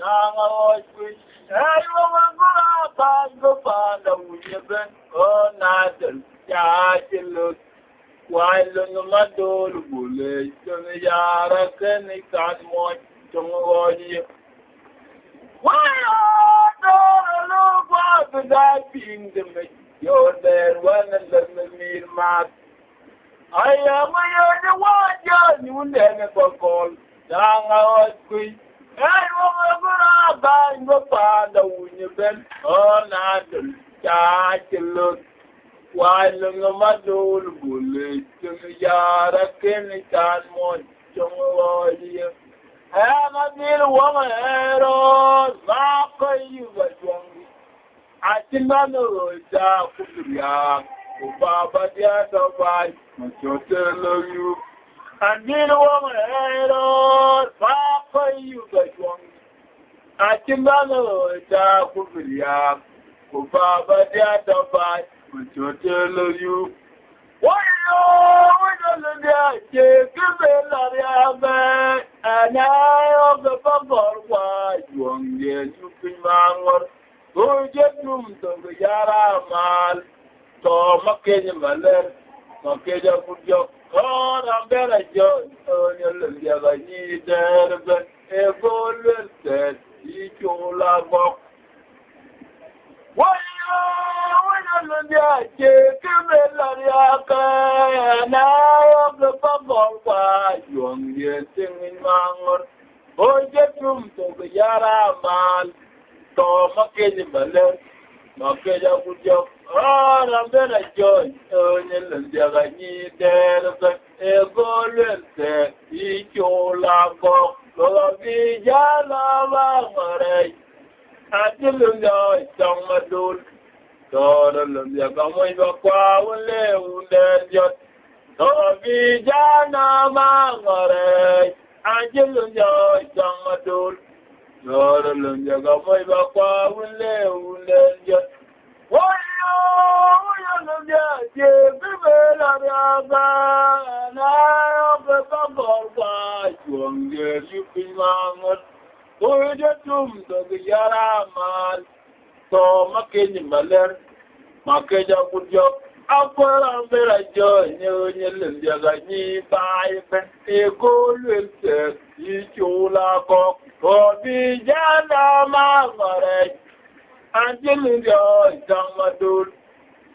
Nanga Oshwi, Ayamagura, Bango Panda, Wiban, oh, Nathan, Yachiluk, while on the Madol Bullet, Yara, Kenny, Canmon, Tongoji. Why don't look what that being the you're there when the meal mat. I am the one you never call. Nanga Oshwi. I want to buy no father when you been on Adam. Look while on my door bullet to the yard of Kenny Canmon, Tongoji. I'm a little woman, oh, Marco, you were young. I think I know it's out for the yard. Baba, the other wife, my daughter, you. And you know what, Papa, you got one. I think I know it's out for the yard. Baba, the other wife, my daughter, you. Why, oh, we don't and I of the bubble, why you won't get you bring my go get room to the Yara Mal, to Makaya Maler, Makaya Pujo. God, I'm better, John. Oh, I need that, but a golden set, each all I walk. Why, we don't and I of the bubble, why you won't get singing Mangon. Go get room to the Yara Mal, to Makaya Maler, Makaya Pujo. Oh, I'm better, John. Oh, I need that, but a golden set, each all I walk. Go be Yala Mare. I didn't know it's on my door. God, I'm going to go away. Go be Yala Mare. I didn't know it's on my door. God, I'm going to go away. Why,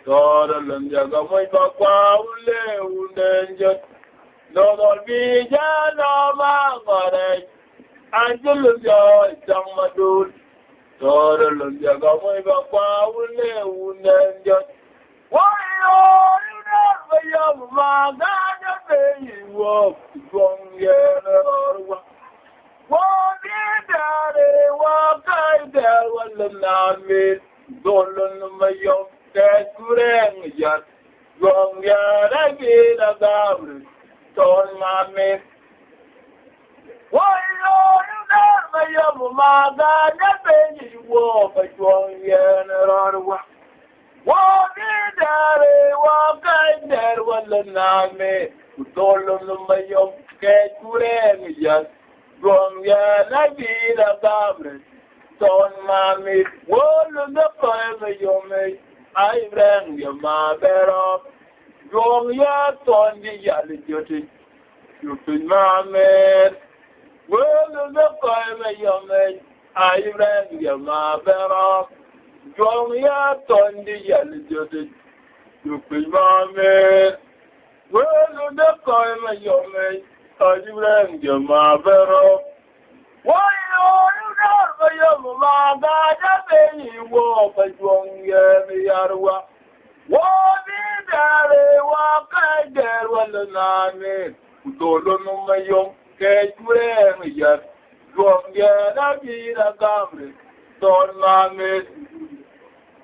God, I'm going to go away. Lord, be Jana Mare. Angelo Joy, Samadul. God, I'm going to go away. Why, oh, you never young man, that you walk from here. What did I walk? I there was a name. Don't my young. That good yet. Long yard, I get a goblet. Told my mate. Why, oh, you got my young mother, that baby walk a strong year and a run. What did I walk? I there was a name. Who told them my young cat good yet. Long yard, I get a goblet. Told my mate. What the fire, your mate? I ran your mother up. Wrong yet on the yellow. You been my man. Well, the fire, your mate. I ran your mother up. Wrong yet on the yellow. You been my man. Well, the fire, your mate. I ran your mother up. Why, oh, you never young man, that baby walk a strong year. What did I walk? I there was a name. Who told them my young cat wearing yet. Strong year, I be a goblet. Don't my mate.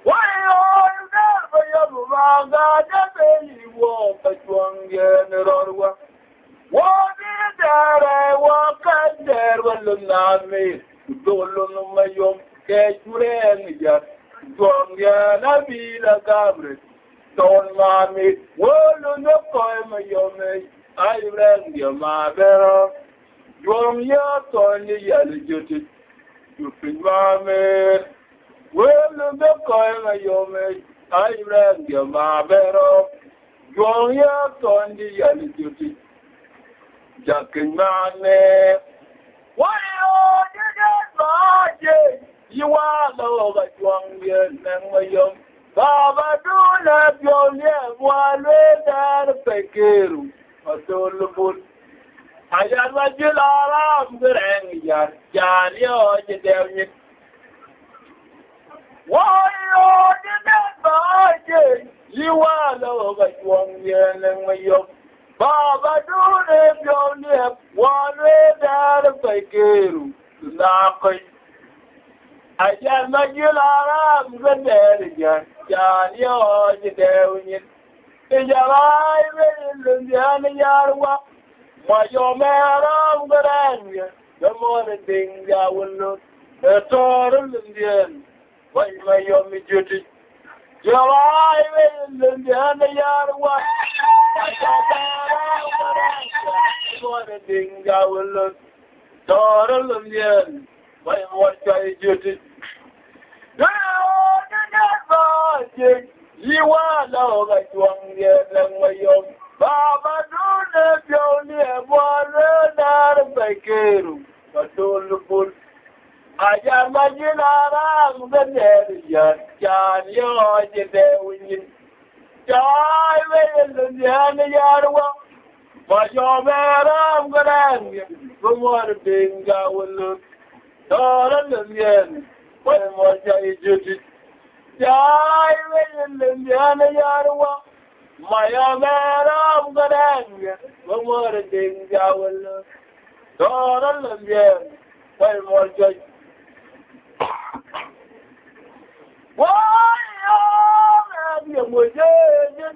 Why, oh, you never young man, that baby walk a strong year. What did I walk? I there was a name. Who told them my young cat wearing yet. Strong year, I be a goblet. Don't mommy, well, on the poem, your mate. I ran your mother. Drum your Tony yellow duty. you think my man. Well, the coin of your mate, I ran your barber. You're here on the other duty. Jack and man. Why you are low like one year and my young Baba do not your name one way that a pecker or so the foot. I got my Julara, the Rangia, Johnny or the Devil. Why you are low like one year and my young Baba do not your name one way that a pecker. I just not you are the dead again. Johnny, or the devil. In your eye, in the Yarwa, why your man of the anger, the more the things I will look, the total in the end. Why my young duty? Your eye, in the Yarwa, the more the things I will look, total in the end. Why what I duty? You are now like one year and my young Baba do not only one another baker, but all the food. I am a Julara, the dead John, you're the devil. John, the Yarwa, but your man, I'm going to from what thing I will look. When was I duty? Die in the Yarwa. My man, I'm gonna one more thing I will look. When was I? Why are you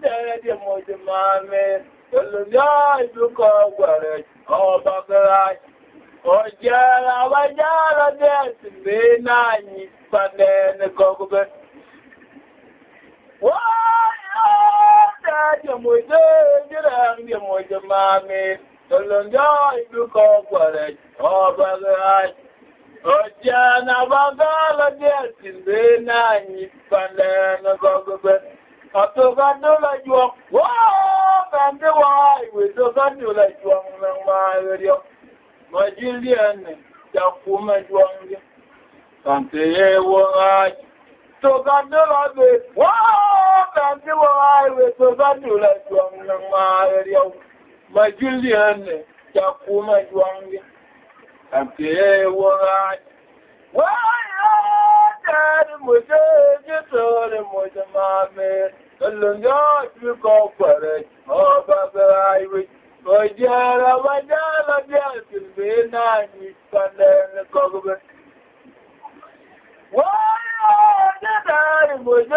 dead? You must man. The guy took over it. Oh, Baccarat. Oh, yeah, I dance in the night, but then the cocoa. Why, you're more than you're more than mammy. The Lunga, you call for it. Oh, brother, oh, yeah, I dance in the night, but then the cocoa. I took a do like you. Whoa, and the why we took a do like you on my radio. My Julian, Jakuma Jwang, Sante Wai, so got the lobby. Wow, and you are with so got you like Jwang Mario. My Julian, Jakuma Jwang, Sante Wai. Why, Dad, just told him with the mammy. The Lunga, you go for it. Oh, Baba, I wish. Oh, yeah, my God, yes, it's been nice, and then the cocoa. Why, the daddy was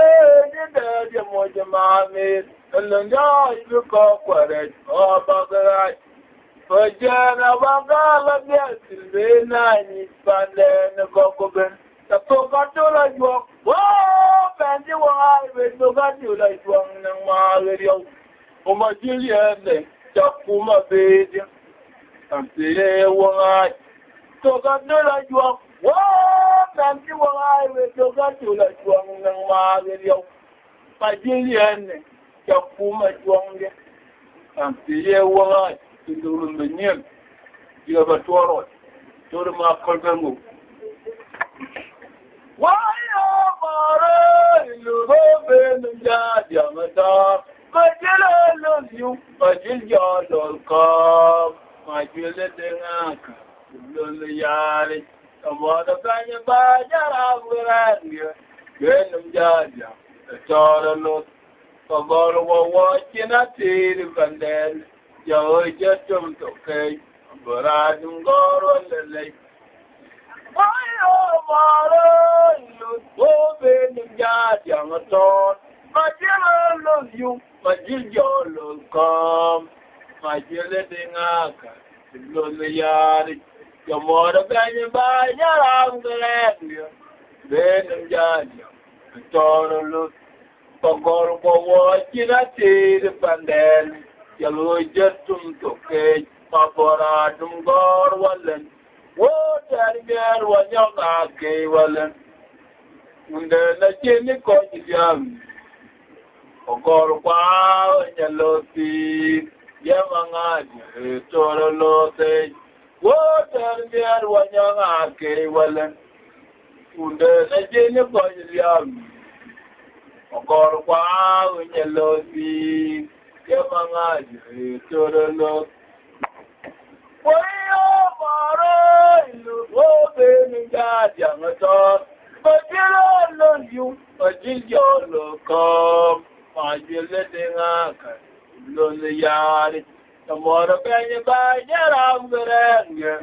the mommy, and the guy you call for it, oh, Baccarat. Oh, yeah, my God, yes, it's been nice, and then the cocoa. The cocoa like you, oh, and you are with the God, like one and my radio. Oh, my Julian. Jakuma baby, and say, why? So got no like you are. What? And you are with your got you like one and my video. My Julian, Jakuma Jwang, and say, why? To do the name. You have a tour. To the mark of why, oh, you go in the yard, my dear, love you, my dear, don't come, my dear, little yard. Some other kind of bad, I'm you. Get them, Jaja, the daughter look. For God, watching a tea, and then you're just okay, but I don't go on the lake. Why, oh, Mara, you open the yard, young adult. My dear, love you. My dear, you'll come. My dear, letting up. The yard. Your mother can buy your uncle. Then the judge. The total look. For God, for watching a tea, and then you'll just okay. Papa, don't go, what then? What are you wanyoka ke walen unde na chini ko jam ogor kwa nyaloti yamanga toro lote woter biar wanyoka ke walen unde na chini ko jam ogor kwa nyaloti yamanga toro lote Wayo maro ilu obe ninja jangator Majilo lo yu majilo lo kom Majilo denga ka lo le yari Tamora penye ba jaram gerenge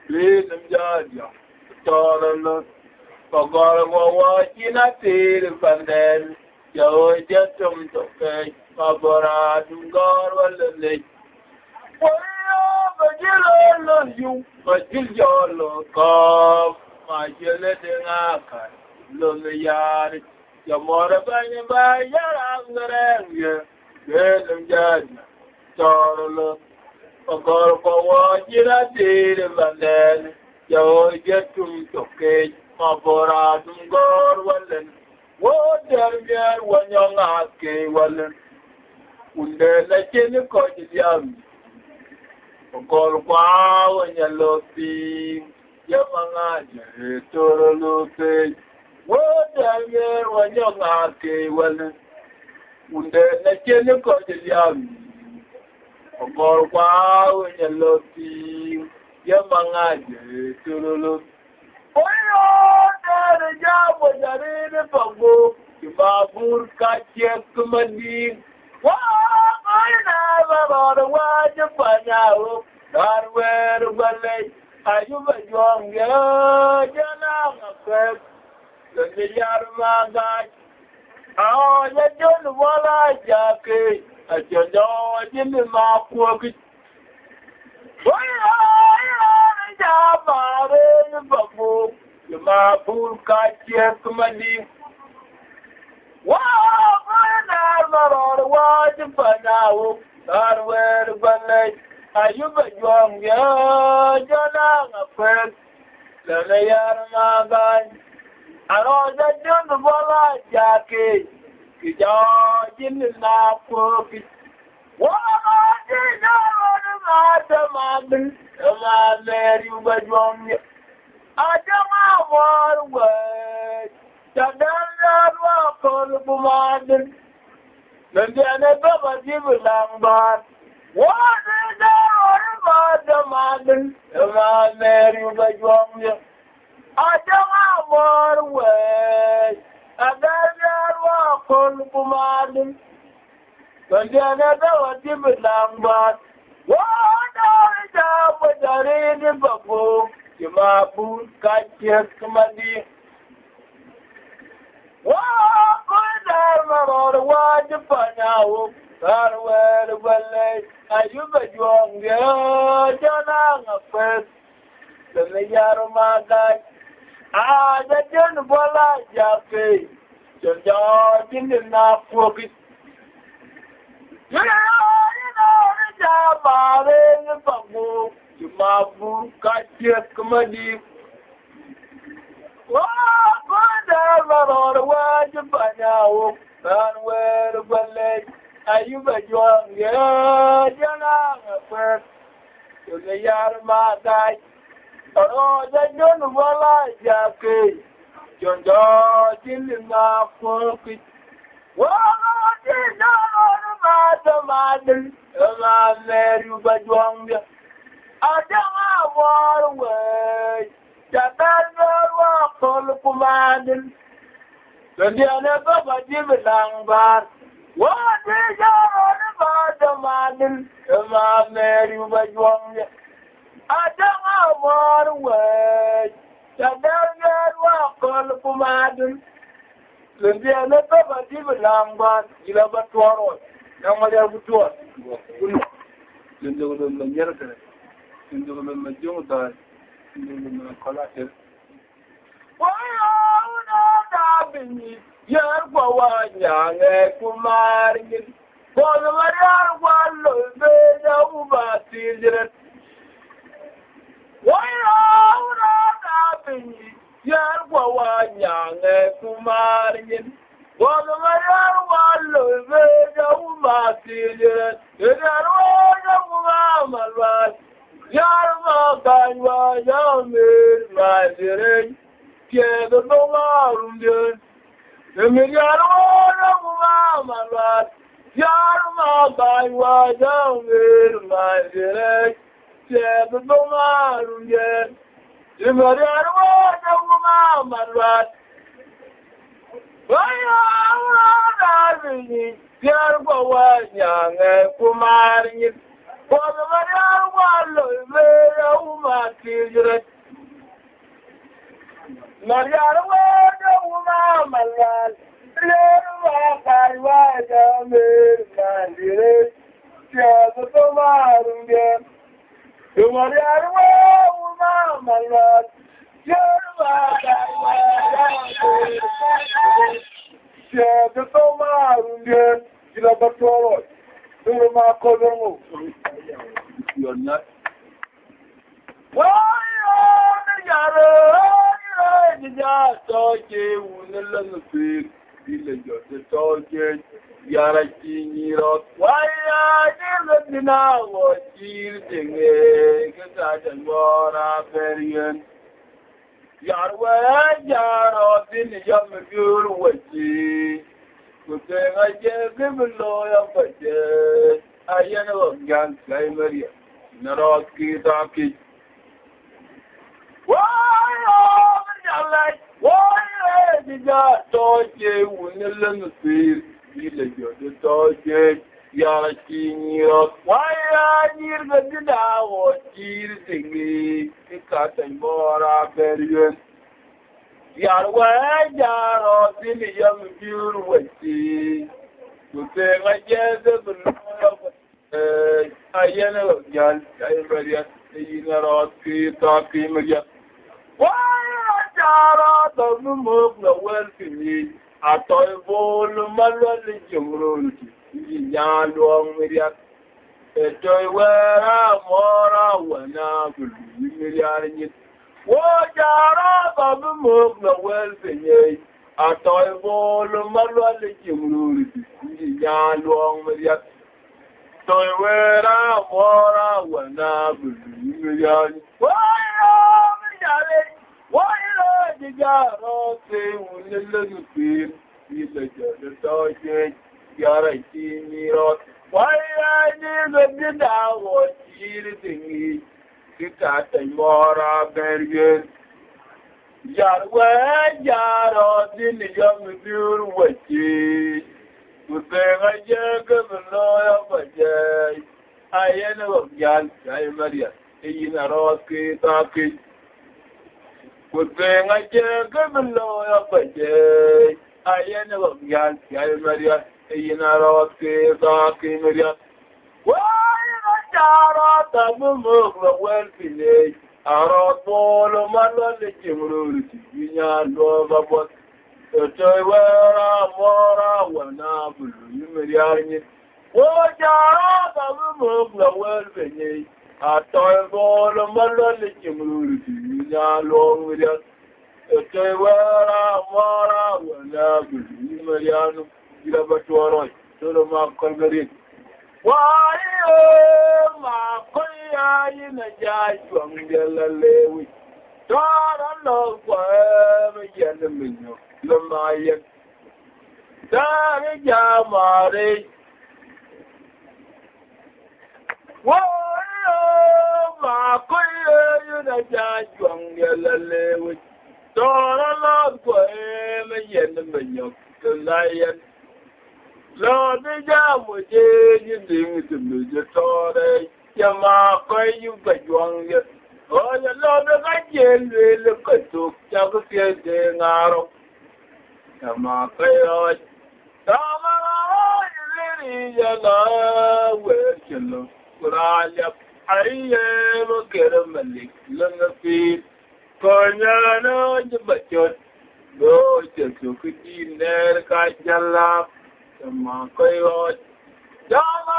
Linam jaja Toro lo Pagora wawa china tiri pandel Jao jatum toke Mabora dungor walele Majilo you, Majilo come, Majilo Dengaka, Luliyari, Yamora Banya by Yarangaranga, Venom Judge, Torlo, Ogorko, Jira did and then Yo get to Cage, Mabora, Dungor, Wallen, what there when young Aske Wallen, Unde Lakin Cotidian. Ogor kwa nyaloti yamanga toro lote wodanger wanyanga ke wale unde na chene ko jam ogor kwa nyaloti yamanga toro lote oyo dare jabo dare ne pago kibabur ka kumadi wa aina baba wa japanya Darware Valley, Ayuba Jonga, Jana, the Yarmaga. Oh, you don't want a jacket, a Jojo, Jimmy Mark Walkie. Why are you Babu? You Mabu Katia Kumadi. Wow, I never watch a panao, Darware Valley. Ayuba Jonga, Jana, a friend, the Yarmaga. Aroja John Bola Jackie, Jimmy Napoki. What did I do? Mary Bajon. I don't want word. Tadana walk on the command. Then I never give a lamb. What is the demand? Mary Bajon. I don't want way. I don't walk on the command. But then I don't give a lamb. What are the in Babu? You my boot, got your commandee. What are the watch upon now? Where the well, are you but you on the John first? The Aroumajong. Ah, the John Bola Jackie. John didn't enough for it. You know, the job in the Babu. You my boot, got your commandee. What are the watch upon now? Where the well, Ayuba Jonga, Jana, first. To the Yarmaga. Oh, the John Walla Jackie. John George in the Napoki. What did the mother, Mary Bajonga? I don't want away. Jabal walk on the command. The never give a long bar. What is the mother, Mary Bajonga? I don't want away. Jabal walk on the command. The never give a long bar. You have a tour. Now, I have a tour. In the American, in the Majota, in the Collective. Why are you not Yar kwa nyange kumaringin Kono mariar walo beja uba tijret Waya una kapinyi nyang kumarin One of my one love my children Mama Yarma Kanwa Yamir my dear Get the Nomarum The Migaro Mama Yarma Kanwa Yamir my dear Get the Nomarum The Migaro Mama Kumarin You're not. Why are you talking? Why are you now? What you think? Yarway, Yaro, in the young girl, what she could say, I just give a lawyer, but I know young Maria, not all Kitaki. Why did you talk you when you learn the field? You let your talk Yarachini, why are you the dinner or cheating me? It's cutting more up there. Yarway, Yaro, in the young girl, what she could say, I guess I know young Maria, you know, talking Maria. Why are Yaro the move the wealthy me? I thought it was my religion. Yan long media, a toy where I'm more when I believe. What are the move the wealthy? I thought it was my religion. Yan long media, toy where I'm more when I believe. Why are the Yaro say when you look at him? He's a toy. Why I never did I was eating it at a more barrier. Yarway, Yaro, in the young beauty, what she would say, I just give a lawyer, but I know young Maria, in a rocky talking. Would say, I just give a lawyer, but I know young Maria. In a rocky talking Maria. Why are the move the wealthy? I wrote all of my knowledge in Rudy. You know about the toy where I'm more when I believe Maria. What are the move the wealthy? I toy all of my knowledge in Rudy. You know with us. The toy where I'm more when I believe Maria. Laboratory, so the mark Colgate. Why, my queen, in a judge from the Lewy. Don't know where gentlemen, Lamayan. Sorry, Yamari. Why, my queen, in a judge from the Lewy. Don't know where gentlemen, Lion. Lord, the job was you think to me, the story. Yama, you but young yet. Oh, the Lord of I can't really look at you. Jacob, the narrow. Yama, Lord. Come on, you really, you where you look. But I am get a malik, learn the feet. Corner, the butcher. Go, just look at you there, Kajala. My God, Yama,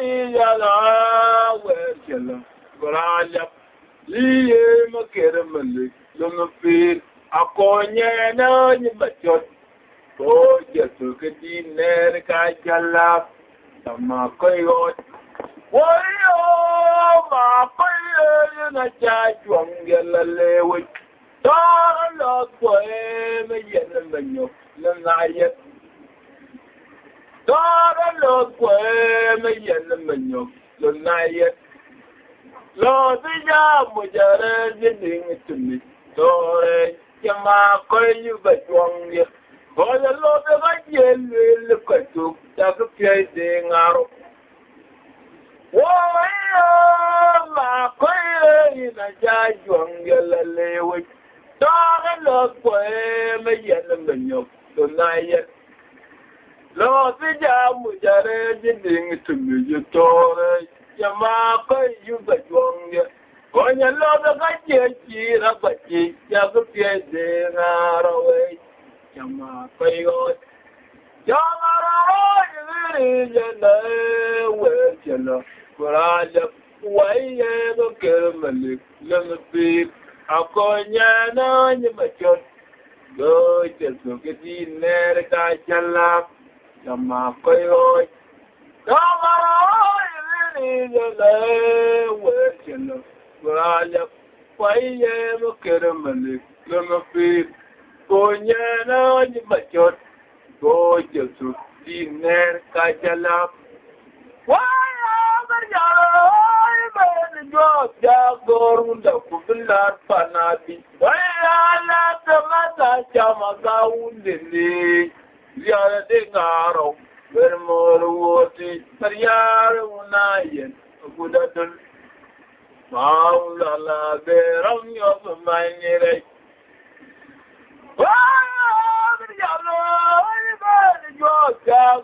you where you look. But I left Lee, Makedamalik, Lumafeed, akonye na ni Machot ko Yesu ke di ne ka jala sama koyo woyo ma koyo na cha chuang gela lewe to lo ko me yen me nyo na yet to lo ko me yen me nyo na yet lo ti ja mo jare ding to me to Yama koyu ba chuang ye ko le lo be ba ye le ko tu ta ko pye de ngaro wo yo ma koyu na ja chuang ye le we to lo ko me ye me nyo to na ye lo ti ja mu jare ding tu me ye to yama koyu ba chuang ye Konya lobe kaje chira bachi ya kupye de ngarawe chama kayo chama rawe yiri jana we chana kuraja waye do kermalik lampi akonya na ni Machot do chesu kiti ner ka chala chama kayo chama rawe yiri jana we chana Kuraja waye do kermalik lampi Konya na ni Machot do Yesu di ner ka jala waya barjaro ben jo jagorunda kubilar panabi waya la tamata chama gaundini ziara de ngaro bermor woti pariyar unayen gudatul maula la beram yo mainire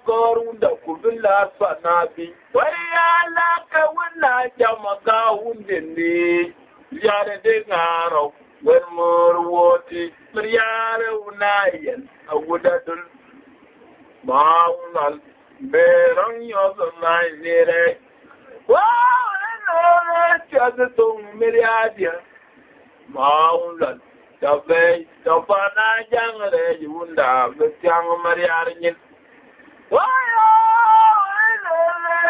Gorunda kubila sanabi waya la ka wala jamaga undeni yare de ngaro wer mor woti yare unayen awudadul maunal berang yo nai nere wa no chatung miriadia maunal Tabe, tapana jangre yunda, betyang mariar nyin. Waya,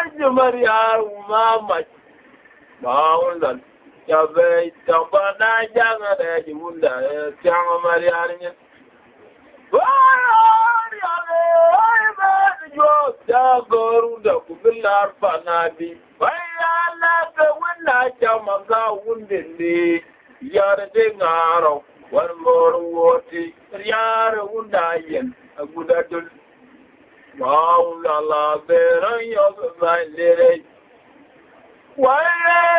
ele mariar umama. Maundan, tabe, tapana jangre yunda, betyang mariar nyin. Waya, ele jo jagorunda kubilar panabi. Waya la ke wina chamaga undindi, yare de ngaro. One more woti, Riara Undayan, a good adult. Wow, la la, bearing of my lady. Why,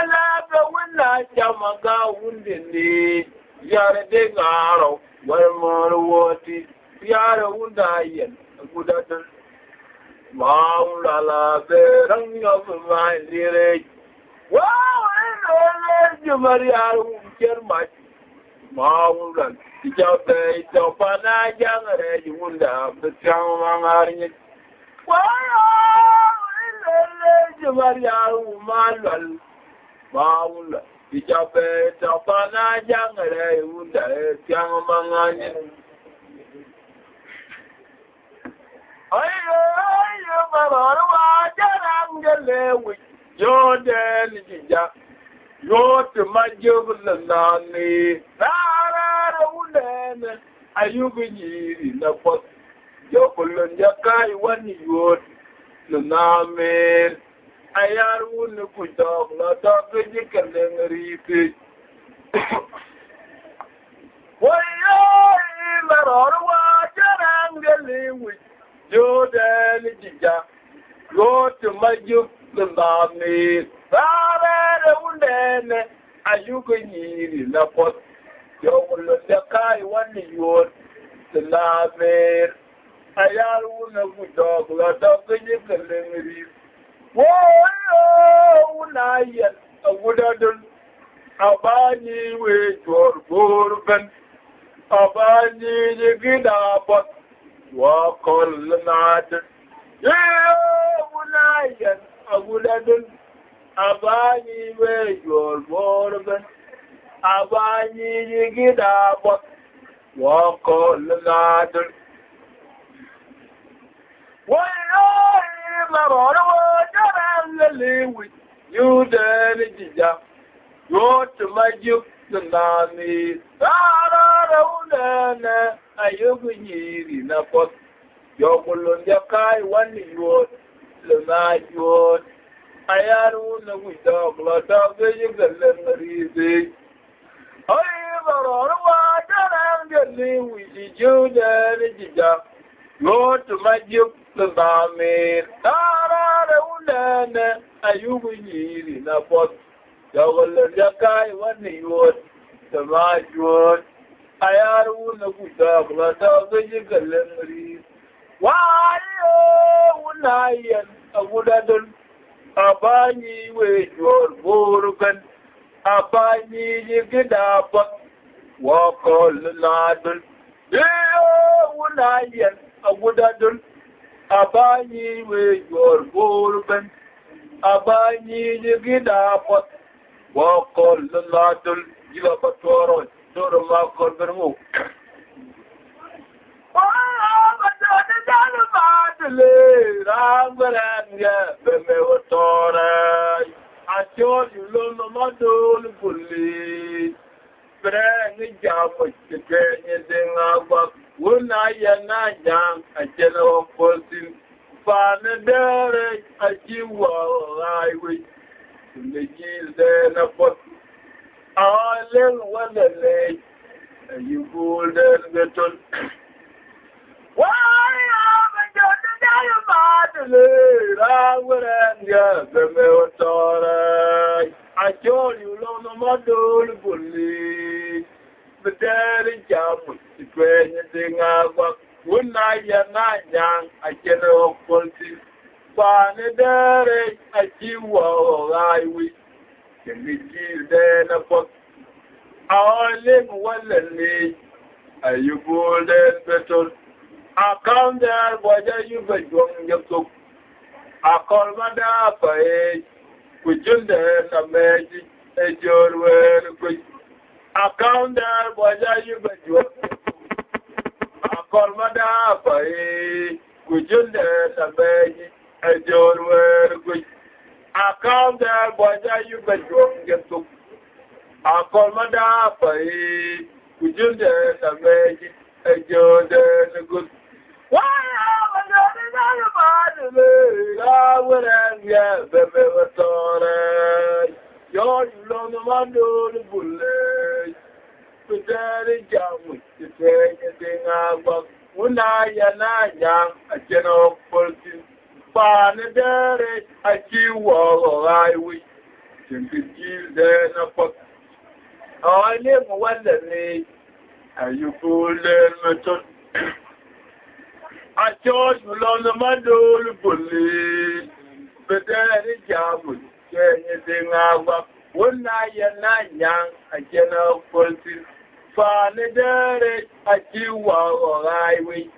la, the winner, Yamaga, Wundini, Yara de Garo, one more woti, Riara Undayan, a good adult. Wow, la la, bearing of my lady. Wow, I know you, Maria, German. Maungan, Tijabe, Topana, Yangare, Yunda, the Changari. Why, Maria, Manuel, Maula, Tijabe, Topana, Yangare, Yunda, Changamangani. I am a Jarangale, Jordan, Jija. Yo to my jubilant nani, Rara Unen, Ayubi in the pot. Yo Polonia one you the name. I wouldn't put dog, not dog, you can then repeat. Why, Marora, with Jordan, Jija. Go to my jubilant nani. Rara Ayubi in the pot. Yo will the kai one you the name. I wouldn't put dog, not dog, you can then repeat. Whoa, Nayan, a woodadun, a bany with your bourbon, a bany, you get up, walk on the night. Yeah, Nayan, a woodadun, a bany with your bourbon, a bany, you get up, وقل نادر وياي مرور وجرى الليوي يودان جيجا يوت ماجيك ناني رونانا أيوب نيري نفط يقولون جاكاي واني يوت لما يوت أيارون ويداق لا تاقي يقلن ريزي أي مرور وجرى الليوي يودان جيجا يوت ماجيك ناني رونانا أيوب نيري نفط يقولون جاكاي واني يوت لما يوت أيارون ويداق لا تاقي يقلن ريزي Wayo unayen agudadun abani wejor burgan abani yigidapa wakol nadun unayen agudadun abani wejor burgan abani yigidapa wakol nadun jilapa toro toro makol bermu Rambaranga, Bemewatora, I told you, Lomadol, Bully, Brang, Java, the Kenyan thing about one eye and I young, a general person, Father Derek, a Jew, I wish, in the years then upon our little one late, and you pulled and better. Why I told you, Lomadol, Bully, but there is Jam, the thing about one night and night young, I cannot policy. Father, there is a Jew, I wish, can be then upon our live one late. Are you bold and better? I come there, what are you going to do? I call my dad, which is the magic, and your word, which I come there, what are you going to do? I call my dad, which is the magic, and your word, which I come there, what are you going to do? I call my dad, which is the magic, and your good. Why am I would have yet the Bevator? You're long among the bullets. But there is young, the thing about one eye and I young, a general person. Father, there is a few wall I wish. Simply give them a pot. I live one day, and you pull them a tot. I chose Loth Machot, Bully, but there is Jam, anything about one night and night young, a general person. Father, there is a few wall I wish,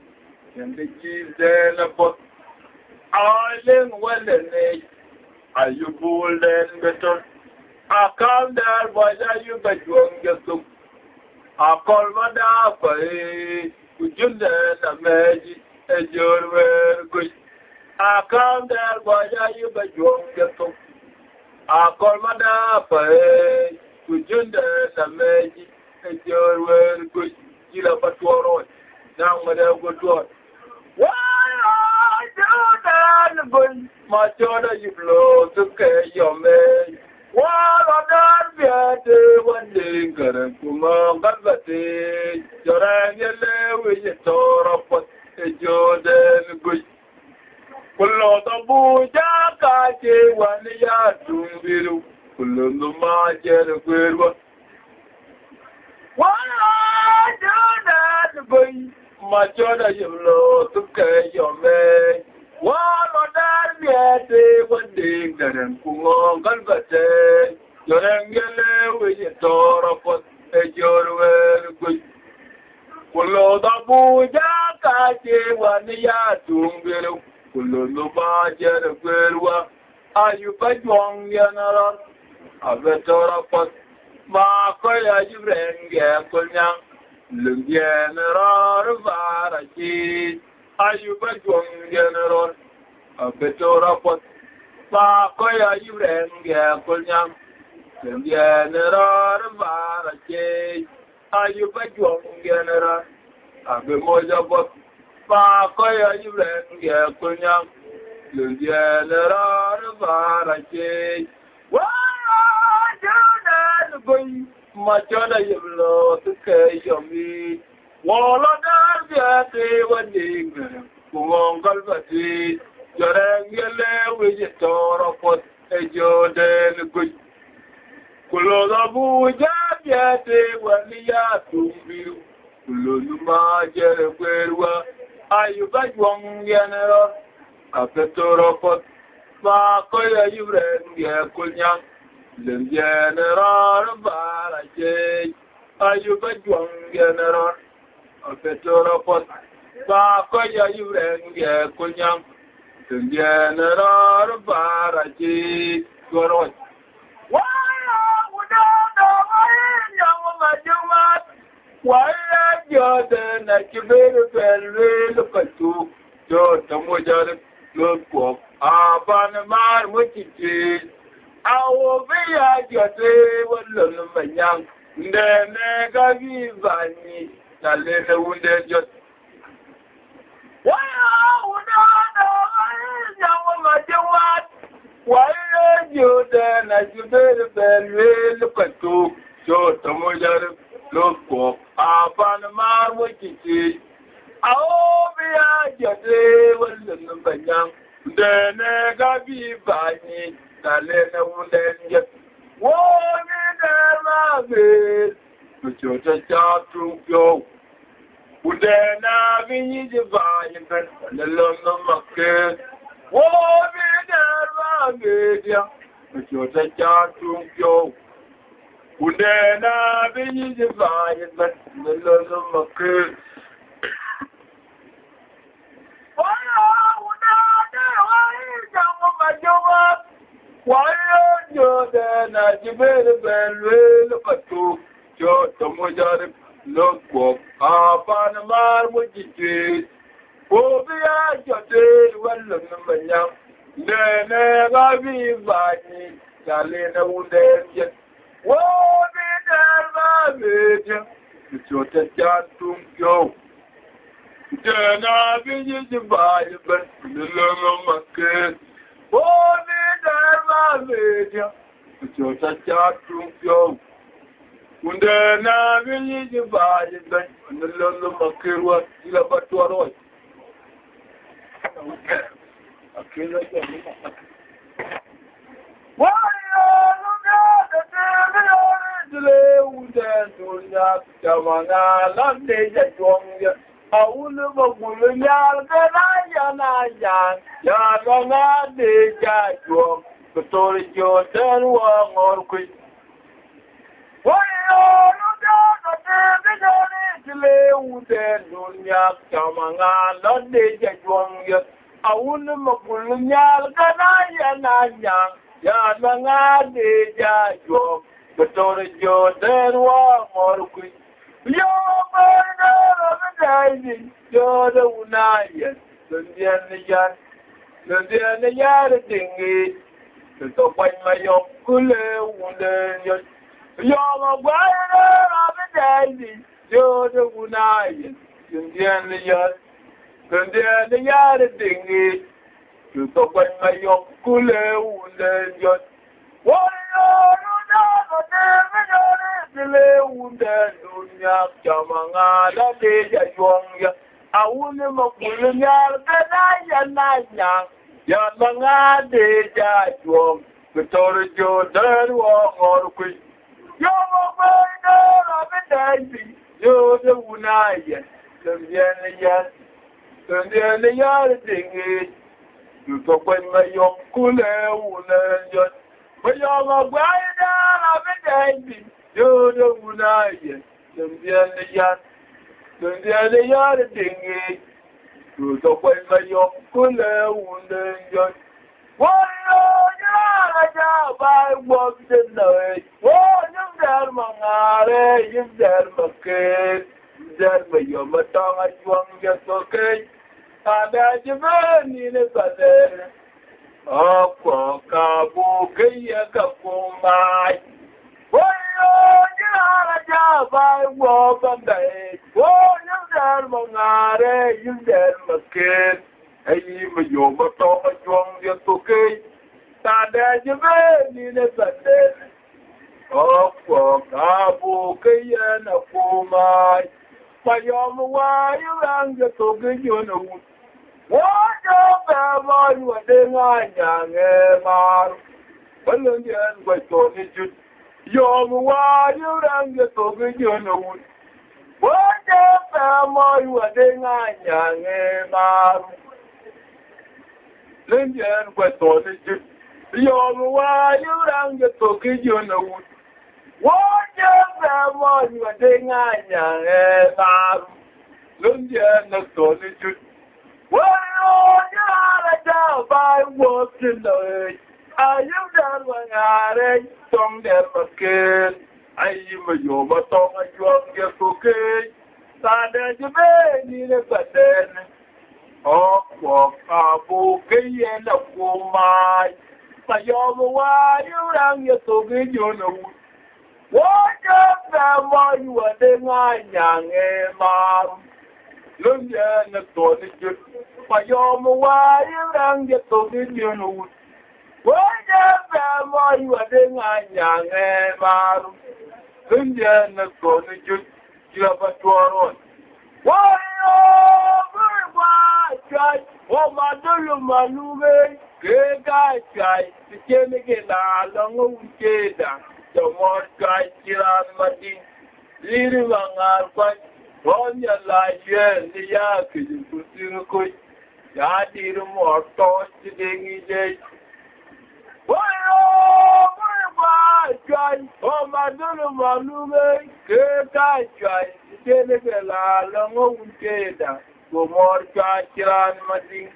and the cheese then a pot. I live one day, are you bold and better? I come there, why are you but you get to? I call my dad, which is the magic. Your word, good. I come there, why are you but you won't get to? I call my dad, which is the magic, and your word, good. You love a tour. Now, whatever good one. Why are you done? My daughter, you blow to care your man. Why are there one day, and come on, but your angle with your tour of Jordan good. Pull the Buja Kaki, one yard to Biru, pull the Maja, good one. Why are you going? My daughter, you blow to care your man. Why are there one day, and come on, but your angle with your tour of your good. Pull the Buja. Kake wani ya tungiru, kululu ba jere kwerwa, ayu pa jwong yanaran, abetora pot, ma koya jibrenge kunyang, lưng general varachi ayuba jong general betora pot pa ko ya yuren ya kulnyam lưng general varachi ayuba jong general abe moja pot pa ko ya yuren ya kulnyam lưng general varachi wa jana boy Machot yiblo tuke yomi wala dar biate wanding kumongol bati jarangele wijitoro pot ejoden guj kuloga buja biate waniya tumbiru kuloluma jere kwerwa ayuba jwang yanero apetoro pot ma koya yubren ge kunyang lưng general varachi ayuba jwang general petoro pot pa ko ya yuren ge kunyam lưng general varachi gorot wa uda do ay nyam ma jumat wa ya jode na kiberu belwe lukatu jo tamojar lokko aban mar muchichi awo biya jote wallo manyang ndene gagi vani talene wunde jot wa una do yawo majawat wa jode na jubel belwe lukatu jo tamojar lokko aban mar wuchichi awo biya jote wallo manyang ndene gagi vani Talene wundenje, woni dema be, kuchota chatu yo. Wundena vinyi divine ben, lelono make. Woni dema be dia, kuchota chatu yo. Wundena vinyi divine ben, lelono make. Why you then as you better than look at you, Joe Tomojar, look up on a mar with you. Oh, be at your day, well, number young. Then I be buying, Salina would end. Whoa, be there, my major. It's your chat to go. Then I be divided, but the long market. Oh, media, your chat room yo. Undena will divide and the London Makirwa, Ilabatua. Okay, why look at the Udan, Jamana, London, Jonga. Aulu Buluyal, Ganaya, Yana, de Jaguar, the Tory Jordan, one or quick. Why are you Dunya, Jamana, London, Jaguar, Aulu Buluyal, Ganaya, Yana, de Jaguar, the Tory Jordan, one or quick. You're the Unaya, the Yard Dingy, the top of my young Kule, wounded. You're a wire of a daisy, you're the Unaya, the Yard Dingy, the top of my young Kule, wounded. What are Dunya, Jamanga, la deja yuanga. I wouldn't Makunya, Ganaya, Yamanga, deja yuang. The Tory Jordan, or quick. You're a daisy, you're the Unaya, the Yard Dingy. You talk when my young Kule, wounded. But you're a wire of a daisy. You're the Unaya, the Yard Dingy. You talk when my young Kule wounded. Why are I walked in the way? Oh, you've done Mangare, you've done Macay. Then when you're my tongue, I want just okay. And I just in a father. Oh, Kabu, Kayakapumai. Oh, you're a job, I walk on the edge. Oh, you're there, Mangare, you're there, my kid. Hey, my Yoma tongue, I want just okay. And I just in a father. Oh, Kabu, Kayakapumai. My Yoma, why you rang the token, you know. What up, man? What the young man? Balloon by Tony Jut. Yom, why you rang the token, you know. What up, man? What the young man? Lindian by Tony Jut. Yom, why you rang the token, you know. What up, man? What the young man? Lindian by Tony Jut. Well, you're a job, I walk in the way. I am done when I don't get a kid. I am a Yoma tongue, I won't get okay. Sada Jabay, in a pattern. Oh, walk, Abu, Kay, and a woman. My Yoma, why you rang your token, you know. What up, man, you are the young man? Lundian, the Tony Jut. My Yom, why you rang your token, you know. What up, you are the young man? Lundian, the Tony Jut. You have a tour. Why, oh, my little manume, good guy, the Kennegan, long Jada, the more guy, Kiran Martin, leading on our on your life, the yak is putting a quick. I did more torch today. Why, oh, my little manume, good guy, the Kennegan, long Jada. Go more guy, Kiran Martin,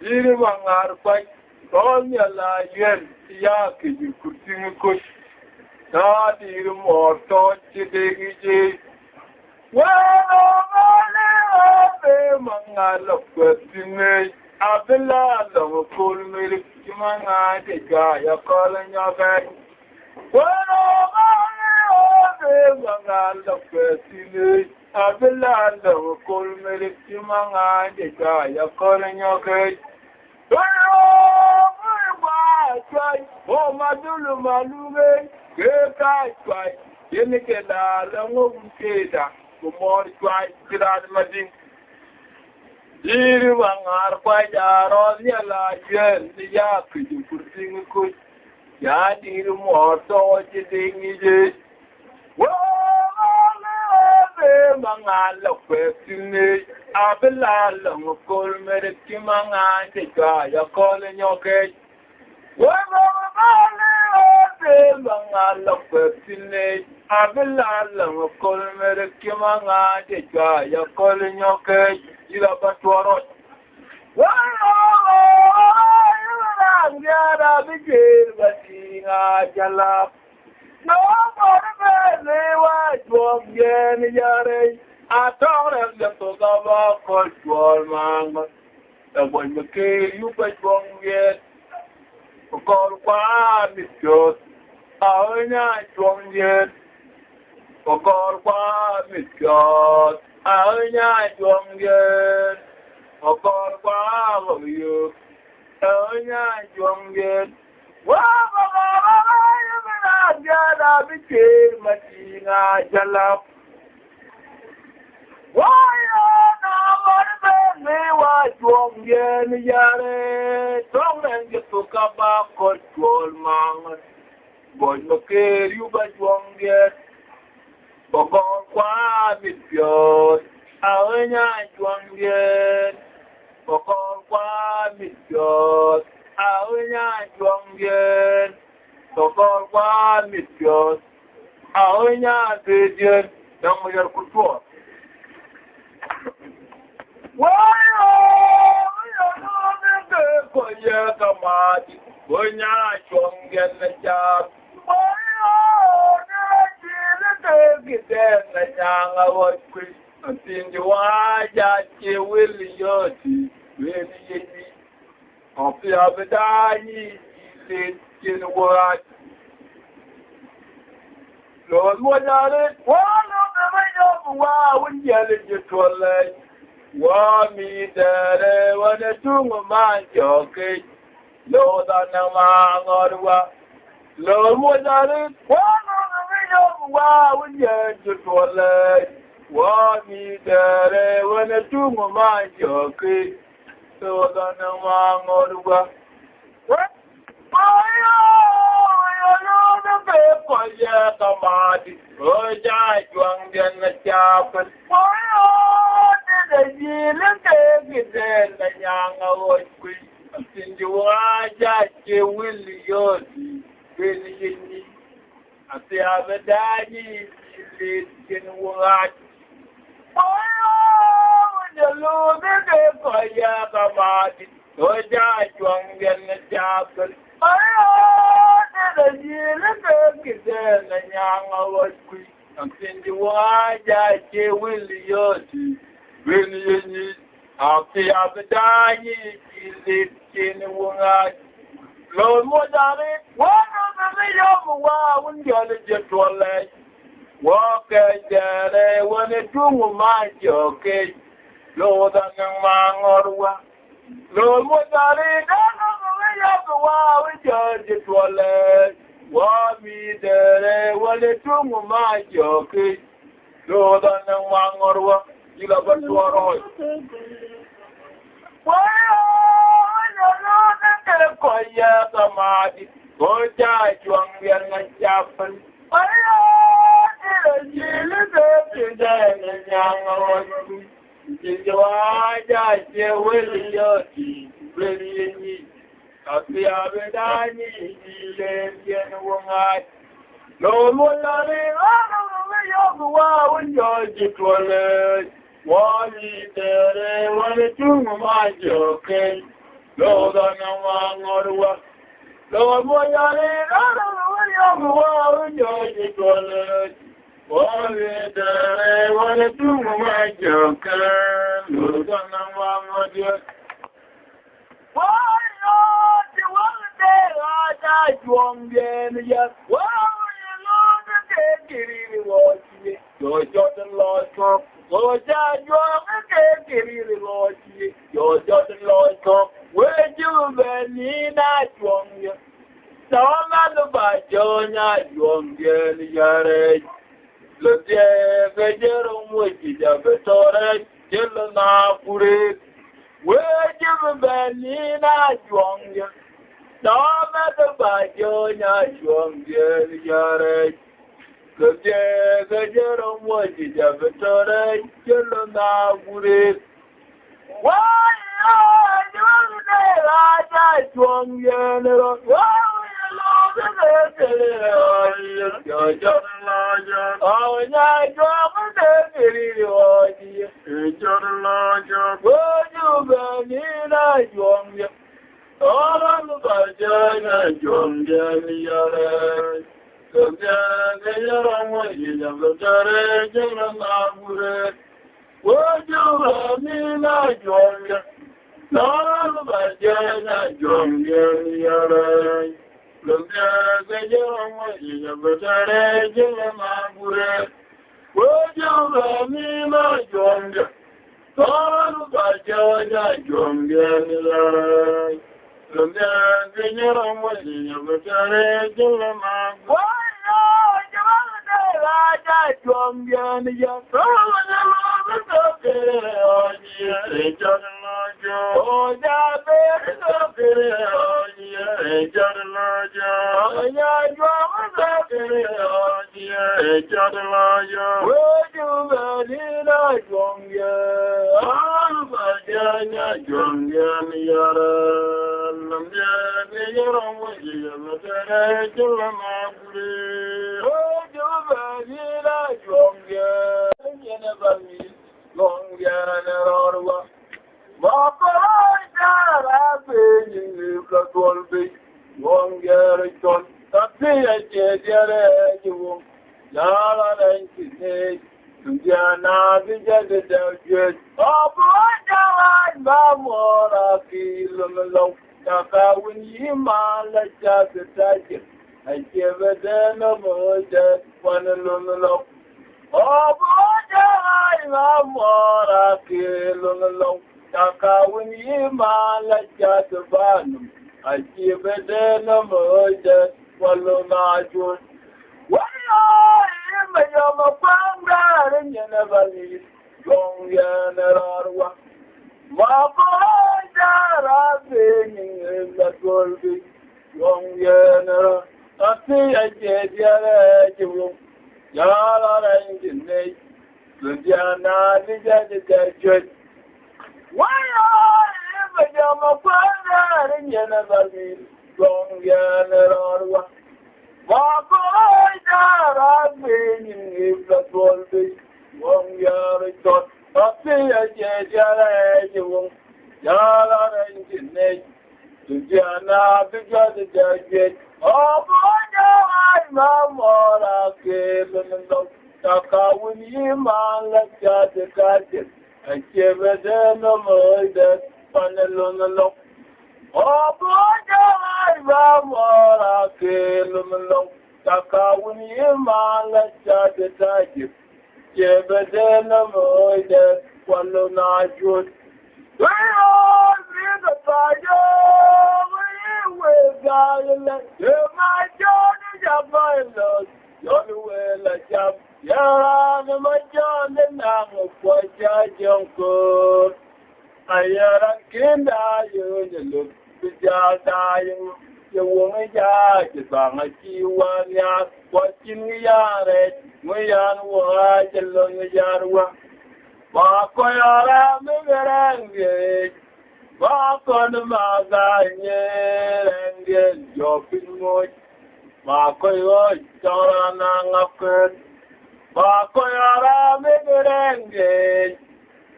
leading on our fight. On your life, the yak is putting a quick. I did more torch today. Well, I love questioning. I've been loud of a full milk. You might get a guy, you're calling your back. Well, I love questioning. I've been loud of a full milk. You might get a guy, you're calling your back. Oh, my little manume, good guy, twice. You make it a long data. More twice, get out of my thing. You are quite on your life, the yak is putting a good. Ya need more torch thing is. Well, I love questioning. I belong of cold medicine, I take a you're calling your case. Well, I love questioning. I belong of cold medicine, I take a you're calling your case. You have a tour. Well, I begin, but I can laugh. No, what was Yanni? I told him to talk about cultural man. The one you kill, you but wrong yet. For call one is just our night wrong yet. For call one is just our night wrong yet. For call one of you, our night wrong yet. I became Matina Jalap. Why on what wrong Yare? Don't let you talk about control, man. Boy, look here, you but wrong yet. But God, it's yours. Our night wrong yet. But God, it's yours. Our night wrong yet. So God, one is yours. Our night is yours. Now we are good for. Why, oh, you're the Madi. When I don't get the job. Why, oh, you're the young, I was quick. che willi yoti really yini of the abadani in the world. Lord, what are it? One of the way of wow and yelling your toilet. One me there, when a tomb of mine, okay. Lord, I know my Lord, Lord, what are it? One of the way of wow and yelling your toilet. One me there, when a tomb of mine, okay. Lord, I know my Lord, what? Lord, what are it? One of the video wow and get to a leg. Walk there when a true mind, okay. Lord, I know my Lord, what are it? One of the video wow and get to a leg. Walk me there when a true mind, okay. Lord, I know my you love us to our own. Koya samadi, koja juangian ngajapan. Ayo, jile bebe jangan jiwaja jeweli yoti beli tapi abedani jile jen wongai. Lo mulari anu yoguwa unjoji tuale. Wali tere wali tunga joke. Lord, I know my Lord, what are it? I don't know where you are. You're going to want to do my joke. Lord, I know my why not? You want to say I won't get yet. Why you not to take it? Lord, you're just a Lord. Lord, you're a Lord. You're just a Lord. Where you been at Wonga? Some of the Bajonia, Wonga, Yare. Look there, Vegerum, which is a Vetore, Jelena, Puri. Where you been at Wonga? Some of the Bajonia, Wonga, Yare. Look there, Vegerum, which is a Vetore, Jelena, Puri. Why? Tunjana bijade dawjet. Obo jawan ba mora kilumlo. Taka winyi mala chakataje. Ajebede no moje wanulumlo. Obo jawan ba mora kilumlo. Taka winyi mala chakabanu. Ajebede no moje wanulumajun. Mayama Panga and Yanabali, Long Yanarwa. Mako Jara singing in the Golby, Long Yanara. I see a jet Yara, Yara engine, Luciana, the judge. Why are Mayama Panga and Yanabali, Long Yanarwa? Mako Jara singing in the Golby, Long Yanara. I see a jet Yara engine, Luciana, the judge. Oh, boy, I'm more a Takawuni man like the catches. I give it no more that Panelon. Oh, boy, I'm more a Takawuni man like the catches. Give it no more that Panelon should. We all see the fire. We got my John, You're jump. You're my John, and I'm a quite young good. I can't die, you look to just dying. You won't die, you bang a key 1 yard, watching the yard, we are white along the yard. Marcoyara, Megarange. Walk on the Maganye and get joking wood. Marcoy, Torana, Marcoyara, Megarange.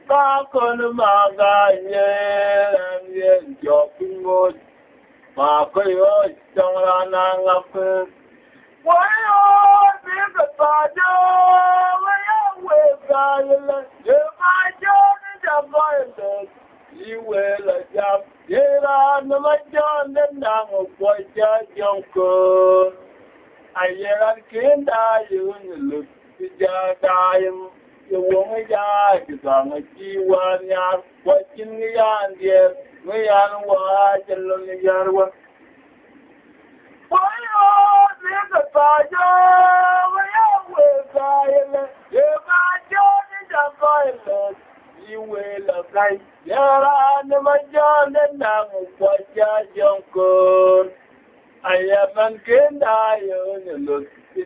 Walk on the Maganye and get joking wood. Marcoy, Torana, why are the father? You my John is a violence. You will jump. Here are no my John and now quite young girl. I can't die. You look to just dying. You won't die. You can't see 1 yard. Watching the young dear. We are watching the yard. Why are the fire? You will apply. There are no my John and now what young good. I haven't can die. You look to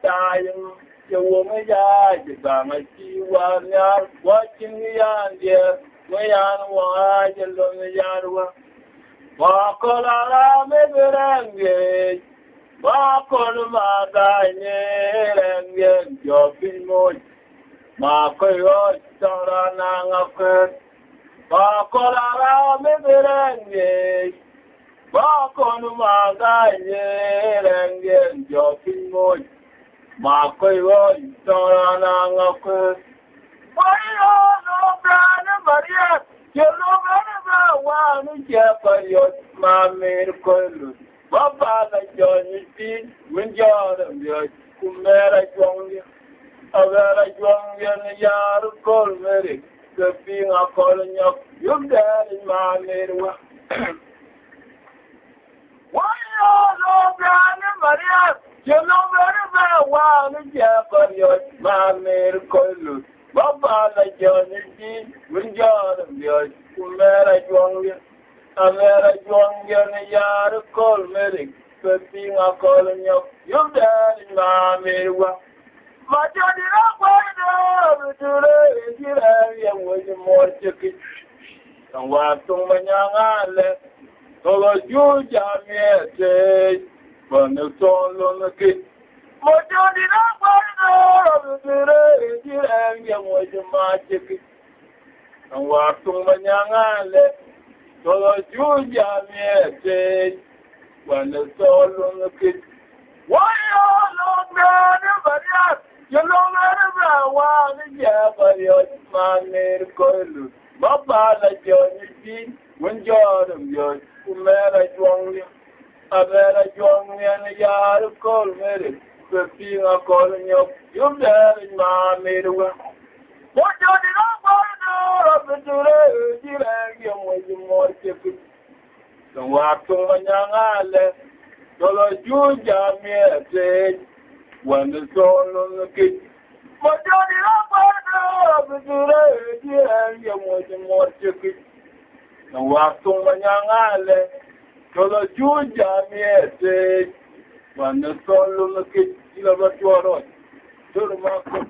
dying. You won't die. You can't see 1 yard. Watching the young dear. We are watching the yard. Walk all around me, walk on my dining and joking more. Marco, Torana, walk all around me, walk on my dining and joking more. Marco, Torana, why are no brother Maria? You know one Japanese, my miracle. Papa, like Johnny P. When you're Kumera Johnny, a very young yard of Colmeric, the being a calling up, you dad in my mirror. Why are no Grandma Maria? You know very well one Japanese, my miracle. Papa, like Johnny P. When you're Kumera Johnny. A very young yard of Colmeric, the being a calling up, you dad in my mirror. My Johnny, I'm going to the area with more chicken. And what to my young island, so you jam me, from the soul on the kid. My Johnny, I'm going to the area with my chicken. And what to my young island. So you jam me, when the soul on the kid. Why are no man, but You know where one yeah, but your man made cold. Baba, like your team, when you're yours, who made a young, a very young and a yard of cold made it. The thing I'm calling you there in my middle. What you did not want to do up to the with the more ticket. The walk to my young island, the Juja me when the soul on the kid. But you did not want to do up with the more ticket. The walk to my young island, the Juja me when the soul on the kid. You know what you are on. To the market.